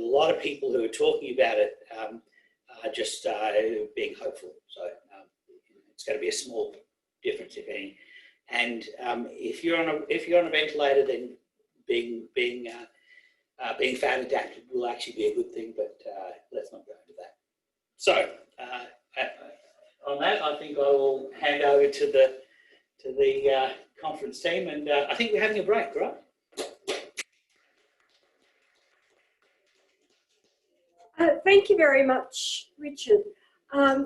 a lot of people who are talking about it are just being hopeful. So it's going to be a small difference, if any. And if you're on a ventilator, then being fat adapted will actually be a good thing. But let's not go into that. So on that, I think I will hand over to the conference team, and I think we're having a break, right? Thank you very much, Richard.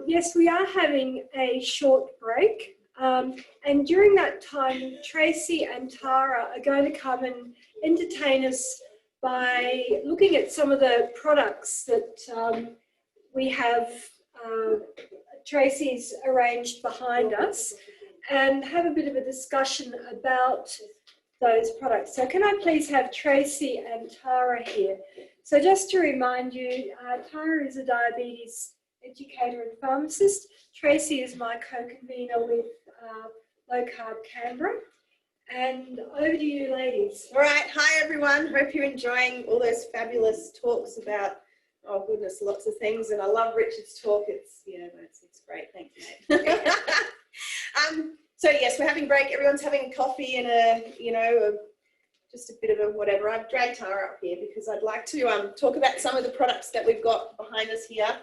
Yes, we are having a short break. And during that time, Tracey and Tara are going to come and entertain us by looking at some of the products that we have. Tracey's arranged behind us, and have a bit of a discussion about those products. So can I please have Tracey and Tara here? So just to remind you, Tara is a diabetes educator and pharmacist. Tracey is my co-convener with Low Carb Canberra. And over to you, ladies. All right. Hi, everyone. Hope you're enjoying all those fabulous talks about, oh goodness, lots of things. And I love Richard's talk. It's great. Thank you, mate. So yes, we're having a break. Everyone's having a coffee and just a bit of a whatever. I've dragged Tara up here because I'd like to talk about some of the products that we've got behind us here.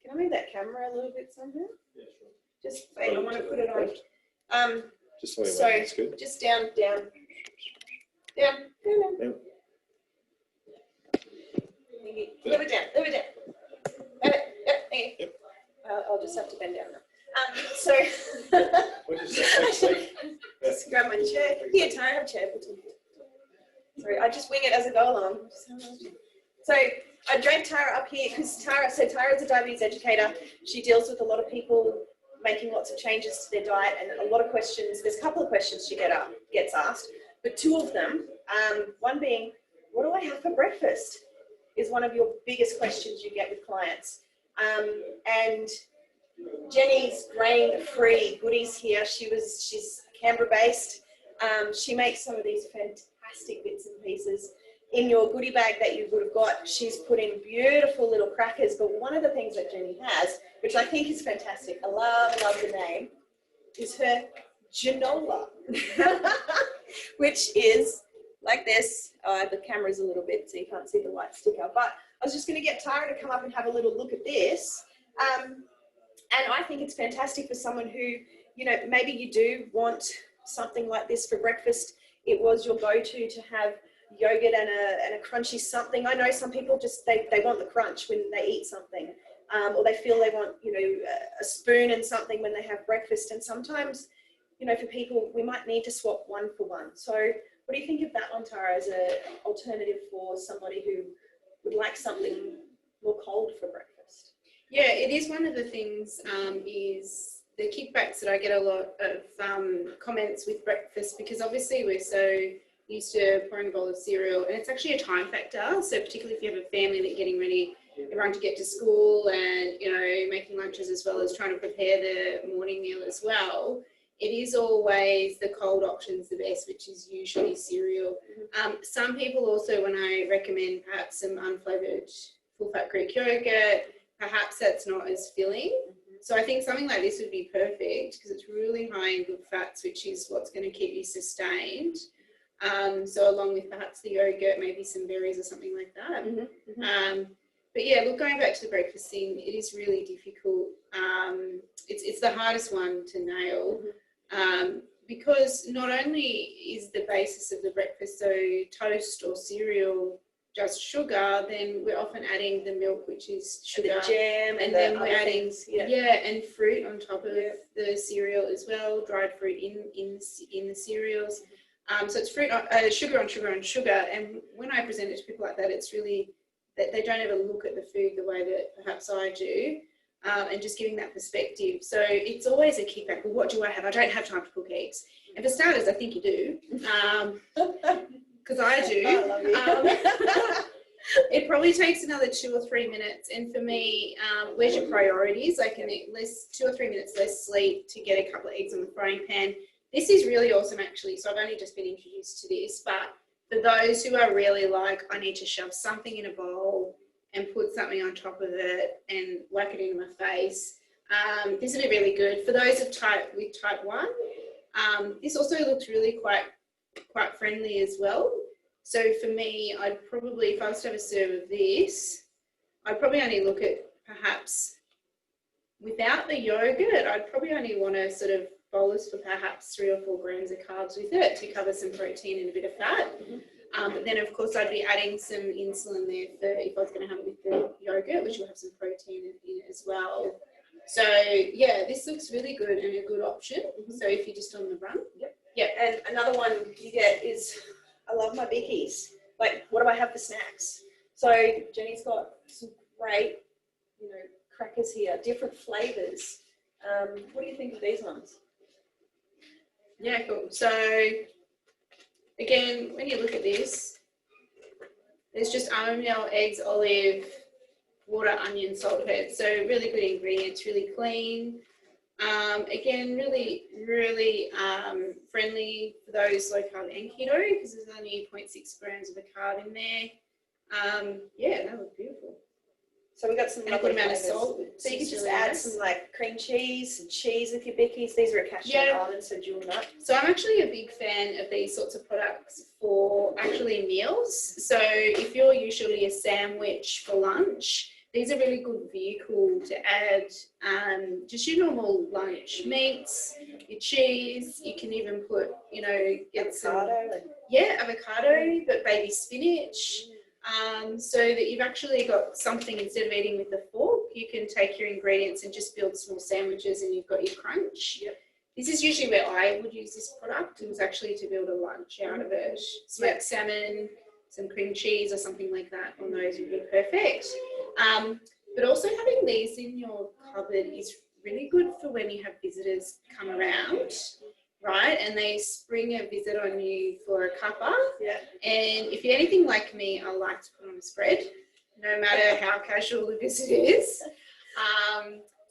Can I move that camera a little bit somehow? Yeah, sure. Just wait, I want to put it on. Just so that's good. Just down. Yep. A little bit down. Yep, thank you. I'll just have to bend down now. So, just grab my chair. Here, Tara, have a chair. Sorry, I just wing it as I go along. So I dragged Tara up here because Tara's a diabetes educator. She deals with a lot of people making lots of changes to their diet, and a lot of questions. There's a couple of questions she gets asked, but two of them, one being, what do I have for breakfast? Is one of your biggest questions you get with clients. And Jenny's grain-free goodies here. She's Canberra-based. She makes some of these fantastic bits and pieces. In your goodie bag that you would have got, she's put in beautiful little crackers. But one of the things that Jenny has, which I think is fantastic, I love the name, is her granola, which is like this. The camera's a little bit, so you can't see the white sticker. But I was just going to get Tara to come up and have a little look at this. And I think it's fantastic for someone who, maybe you do want something like this for breakfast. It was your go-to to have yogurt and a crunchy something. I know some people just, they want the crunch when they eat something, or they feel they want, a spoon and something when they have breakfast. And sometimes, for people, we might need to swap one for one. So what do you think of that one, Tara, as an alternative for somebody who would like something more cold for breakfast? Yeah, it is one of the things, is the kickbacks that I get a lot of comments with breakfast, because obviously we're so used to pouring a bowl of cereal, and it's actually a time factor. So particularly if you have a family that are getting ready, everyone to get to school, and making lunches as well as trying to prepare the morning meal as well, it is always the cold options the best, which is usually cereal. Some people also, when I recommend perhaps some unflavoured full-fat Greek yogurt, perhaps that's not as filling. So I think something like this would be perfect because it's really high in good fats, which is what's going to keep you sustained. So along with perhaps the yogurt, maybe some berries or something like that. But yeah, look, going back to the breakfast thing, it is really difficult. It's the hardest one to nail, because not only is the basis of the breakfast, so toast or cereal, just sugar, then we're often adding the milk, which is sugar, and the jam, and then we're adding and fruit on top of the cereal as well, dried fruit in the cereals. So it's fruit, sugar on sugar on sugar. And when I present it to people like that, it's really that they don't ever look at the food the way that perhaps I do, and just giving that perspective. So it's always a kickback. Well, what do I have? I don't have time to cook eggs. And for starters, I think you do, because I do. I love you. It probably takes another 2 or 3 minutes. And for me, where's your priorities? I can eat 2 or 3 minutes less sleep to get a couple of eggs on the frying pan. This is really awesome, actually. So I've only just been introduced to this, but For those who are really like, I need to shove something in a bowl and put something on top of it and whack it into my face, this would be really good. For those with type 1, this also looks really quite friendly as well. So for me, I'd probably, if I was to have a serve of this, I'd probably only look at perhaps, without the yogurt, I'd probably only want to sort of bolus for perhaps 3 or 4 grams of carbs with it to cover some protein and a bit of fat. But then, of course, I'd be adding some insulin there for if I was going to have it with the yogurt, which will have some protein in it as well. So, yeah, this looks really good and a good option. So if you're just on the run. Yeah, and another one you get is, I love my bickies. Like, what do I have for snacks? So Jenny's got some great, crackers here, different flavours. What do you think of these ones? Yeah, cool. So, again, when you look at this, there's just almond meal, eggs, olive, water, onion, salt, pepper. So really good ingredients, really clean. Again, really, really friendly for those low carb and keto because there's only 0.6 grams of a carb in there. Yeah, that looks beautiful. So we got some And a good amount of flavours. salt. So you can just really add nice. some like cream cheese and cheese with your bickies. These are a cashew and almond, so dual nut. So I'm actually a big fan of these sorts of products for actually meals. So if you're usually a sandwich for lunch, these are really good vehicle to add just your normal lunch meats, your cheese. You can even put, get Avocado. avocado, but baby spinach. So that you've actually got something, instead of eating with a fork, you can take your ingredients and just build small sandwiches and you've got your crunch. Yep. This is usually where I would use this product. It was actually to build a lunch out of it. Smoked salmon, some cream cheese or something like that on those would be perfect. But also having these in your cupboard is really good for when you have visitors come around, right? And they spring a visit on you for a cuppa. Yeah. And if you're anything like me, I like to put on a spread, no matter how casual the visit is.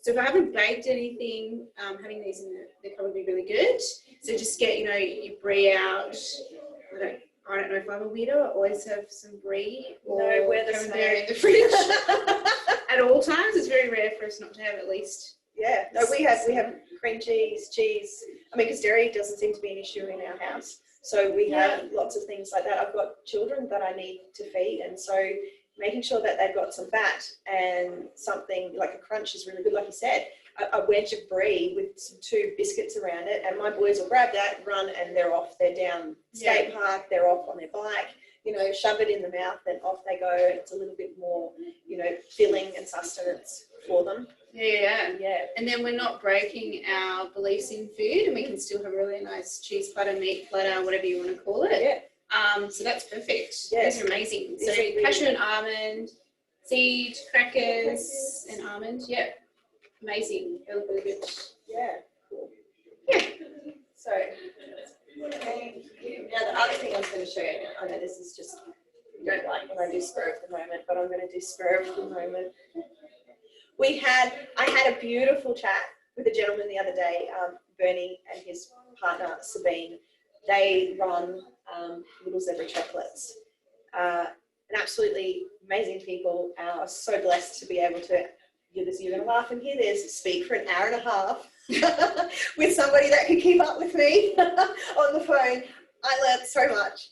So if I haven't baked anything, having these in the cupboard would be really good. So just get, your brie out. I don't know if I'm a weirdo. I always have some brie or camembert in the fridge at all times. It's very rare for us not to have at least. Yeah, no, we have cream cheese. I mean, because dairy doesn't seem to be an issue in our house. So we have lots of things like that. I've got children that I need to feed, and so making sure that they've got some fat and something like a crunch is really good. Like you said, a wedge of brie with some 2 biscuits around it, and my boys will grab that, run, and they're off. They're down skate park, they're off on their bike, shove it in the mouth, and off they go. It's a little bit more, filling and sustenance for them. Yeah. And then we're not breaking our beliefs in food, and we can still have a really nice cheese platter, meat platter, whatever you want to call it. Yeah. So that's perfect. Yeah. These are amazing. So cashew and almond, seed, crackers, and almond. Yeah. Amazing. They look really good. Yeah. Cool. Yeah. So, thank you. Now the other thing I was going to show you, I know this is just, you don't like when I do spur of the moment, but I'm going to do spur of the moment. I had a beautiful chat with a gentleman the other day, Bernie and his partner Sabine. They run Little Zebra Chocolates. And absolutely amazing people. I was so blessed to be able to, you're going to laugh and hear this, speak for an hour and a half with somebody that could keep up with me on the phone. I learned so much.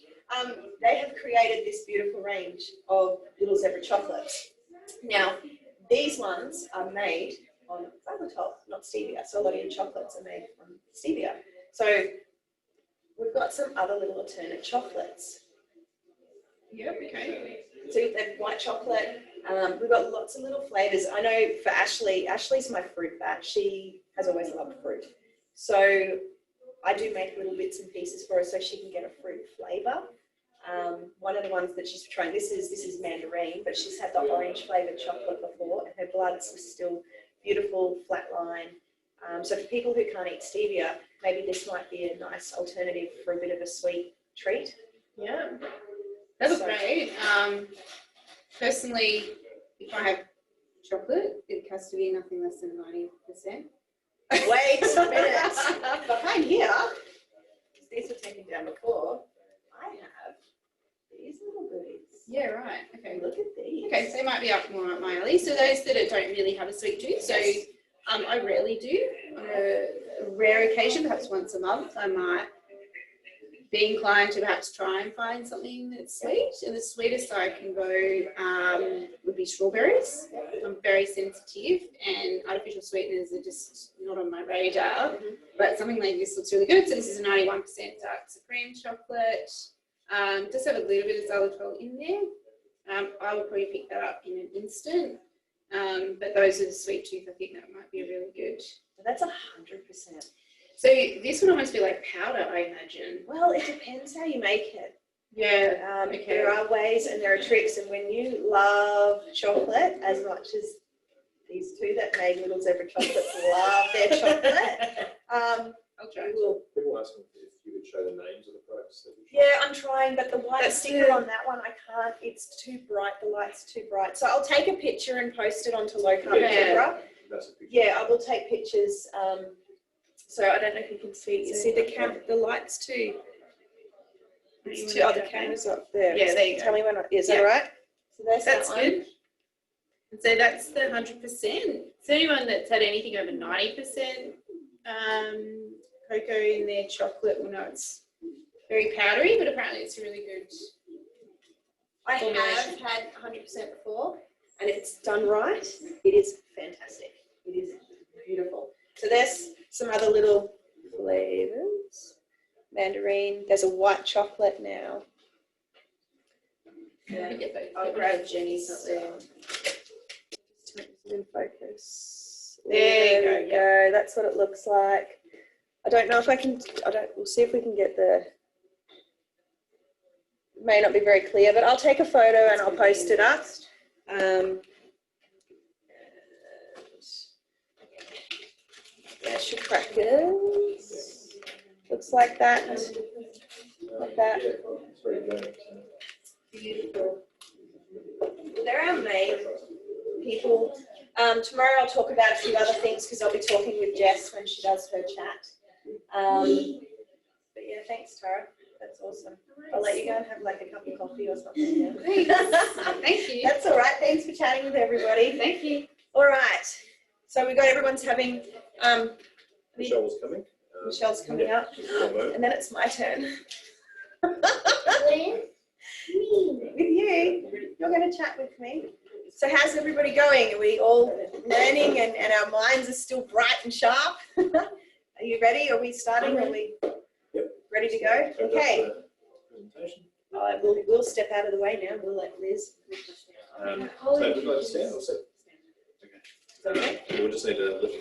They have created this beautiful range of Little Zebra chocolates. Now, these ones are made on xylitol, not stevia. So a lot of your chocolates are made from stevia. So we've got some other little alternate chocolates. Yep, okay. So they've white chocolate. We've got lots of little flavours. I know for Ashley's my fruit bat. She has always loved fruit. So I do make little bits and pieces for her so she can get a fruit flavour. One of the ones that she's trying, this is mandarin, but she's had the orange flavoured chocolate before, and her blood's still beautiful, flat line. So for people who can't eat stevia, maybe this might be a nice alternative for a bit of a sweet treat. Yeah. That's great. Personally, if I have chocolate, it has to be nothing less than 90%. Wait a minute. Behind here, these were taken down before, I have these little goodies. Yeah, right. Okay. Look at these. Okay, so they might be up more up my alley. So those that don't really have a sweet tooth, so I rarely do. On a rare occasion, perhaps once a month, I might be inclined to perhaps try and find something that's sweet. And the sweetest I can go would be strawberries. I'm very sensitive, and artificial sweeteners are just not on my radar. But something like this looks really good. So this is a 91% dark supreme chocolate. Does have a little bit of xylitol in there. I would probably pick that up in an instant. But those are the sweet tooth. I think that might be really good. That's 100%. So this would almost be like powder, I imagine. Well, it depends how you make it. Yeah. Okay. There are ways and there are tricks, and when you love chocolate as much as these two that made Little Zebra Chocolates love their chocolate, I'll try. People ask me if you would show the names of the products. That we yeah, I'm trying, but the white That's sticker good. on that one, I can't. It's too bright. The light's too bright. So I'll take a picture and post it onto Low Carb Yeah. Zebra. That's a picture. Yeah, I will take pictures. So I don't know if you can see. You see the lights too. It's too. Oh, the camera's up there. Yeah, there you go. Tell me when. Is that Yeah. all right? So there's That's that one. good. And so that's the 100%. So anyone that's had anything over 90% cocoa in their chocolate will know it's very powdery, but apparently it's really good. I have had 100% before, and it's done right. It is fantastic. It is beautiful. So there's some other little flavors. Mandarin. There's a white chocolate now. Yeah. I'll grab Jenny's up there. In focus. There you go, That's what it looks like. I don't know if I can. We'll see if we can get the. It may not be very clear, but I'll take a photo and I'll post it up. There's your crackers. Looks like that. Like that. Yeah, it's very good. Beautiful. They're our main people. Tomorrow I'll talk about a few other things because I'll be talking with Jess when she does her chat. But yeah, thanks, Tara. That's awesome. I'll let you go and have like a cup of coffee or something. Yeah. Thank you. That's all right. Thanks for chatting with everybody. Thank you. All right. So we got everyone's having. Michelle was coming. Michelle's coming up, and then it's my turn. With you. You're going to chat with me. So how's everybody going? Are we all learning and our minds are still bright and sharp? Are you ready? Are we starting? Are we ready to go? Okay. We'll step out of the way now. We'll let Liz. So would you like to stand or sit? Okay. Okay. We'll just need to lift